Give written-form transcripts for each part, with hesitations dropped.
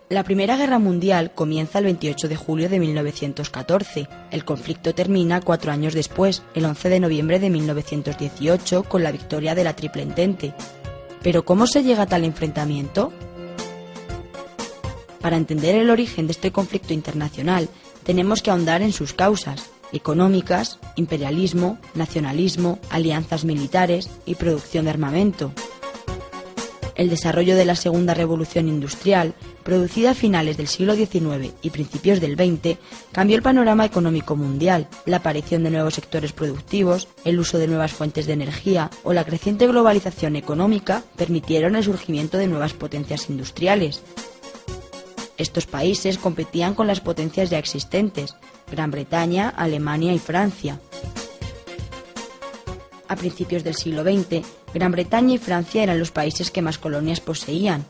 La Primera Guerra Mundial comienza el 28 de julio de 1914. El conflicto termina 4 años después, el 11 de noviembre de 1918, con la victoria de la Triple Entente. ¿Pero cómo se llega a tal enfrentamiento? Para entender el origen de este conflicto internacional, tenemos que ahondar en sus causas económicas, imperialismo, nacionalismo, alianzas militares y producción de armamento. El desarrollo de la Segunda Revolución Industrial, producida a finales del siglo XIX y principios del XX, cambió el panorama económico mundial. La aparición de nuevos sectores productivos, el uso de nuevas fuentes de energía o la creciente globalización económica permitieron el surgimiento de nuevas potencias industriales. Estos países competían con las potencias ya existentes, Gran Bretaña, Alemania y Francia. A principios del siglo XX, Gran Bretaña y Francia eran los países que más colonias poseían.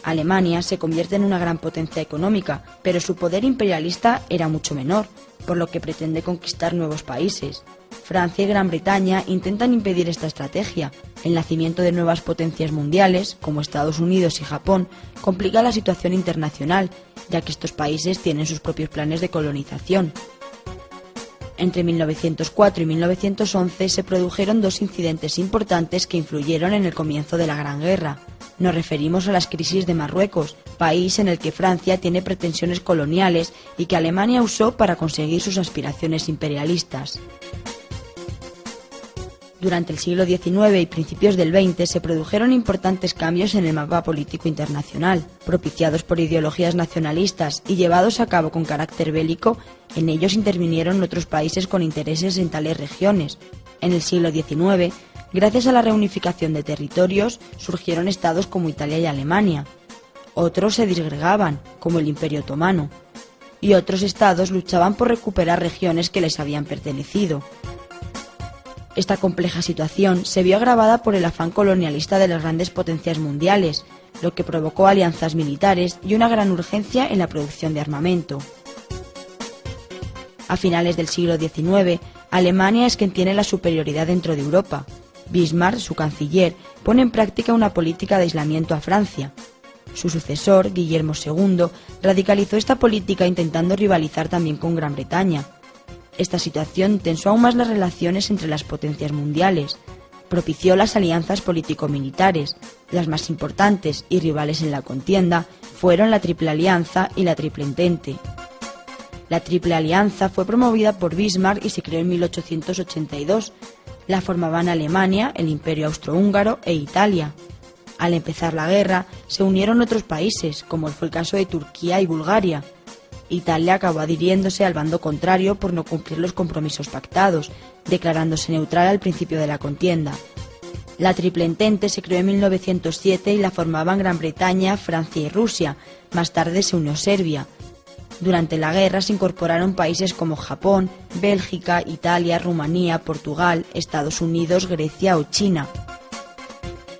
Alemania se convierte en una gran potencia económica, pero su poder imperialista era mucho menor, por lo que pretende conquistar nuevos países. Francia y Gran Bretaña intentan impedir esta estrategia. El nacimiento de nuevas potencias mundiales, como Estados Unidos y Japón, complica la situación internacional, ya que estos países tienen sus propios planes de colonización. Entre 1904 y 1911 se produjeron dos incidentes importantes que influyeron en el comienzo de la Gran Guerra. Nos referimos a las crisis de Marruecos, país en el que Francia tiene pretensiones coloniales y que Alemania usó para conseguir sus aspiraciones imperialistas. Durante el siglo XIX y principios del XX se produjeron importantes cambios en el mapa político internacional, propiciados por ideologías nacionalistas y llevados a cabo con carácter bélico. En ellos intervinieron otros países con intereses en tales regiones. En el siglo XIX, gracias a la reunificación de territorios, surgieron estados como Italia y Alemania. Otros se disgregaban, como el Imperio Otomano, y otros estados luchaban por recuperar regiones que les habían pertenecido. Esta compleja situación se vio agravada por el afán colonialista de las grandes potencias mundiales, lo que provocó alianzas militares y una gran urgencia en la producción de armamento. A finales del siglo XIX, Alemania es quien tiene la superioridad dentro de Europa. Bismarck, su canciller, pone en práctica una política de aislamiento a Francia. Su sucesor, Guillermo II, radicalizó esta política intentando rivalizar también con Gran Bretaña. Esta situación tensó aún más las relaciones entre las potencias mundiales, propició las alianzas político-militares. Las más importantes y rivales en la contienda fueron la Triple Alianza y la Triple Entente. La Triple Alianza fue promovida por Bismarck y se creó en 1882. La formaban Alemania, el Imperio Austrohúngaro e Italia. Al empezar la guerra, se unieron otros países, como fue el caso de Turquía y Bulgaria. Italia acabó adhiriéndose al bando contrario por no cumplir los compromisos pactados, declarándose neutral al principio de la contienda. La Triple Entente se creó en 1907 y la formaban Gran Bretaña, Francia y Rusia. Más tarde se unió Serbia. Durante la guerra se incorporaron países como Japón, Bélgica, Italia, Rumanía, Portugal, Estados Unidos, Grecia o China.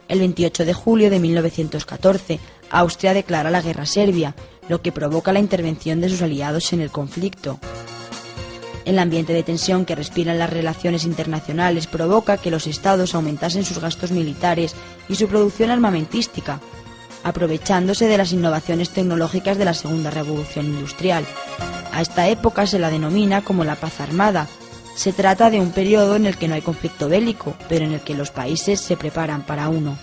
El 28 de julio de 1914, Austria declara la guerra a Serbia, lo que provoca la intervención de sus aliados en el conflicto. El ambiente de tensión que respiran las relaciones internacionales provoca que los estados aumentasen sus gastos militares y su producción armamentística, aprovechándose de las innovaciones tecnológicas de la Segunda Revolución Industrial. A esta época se la denomina como la paz armada. Se trata de un periodo en el que no hay conflicto bélico, pero en el que los países se preparan para uno.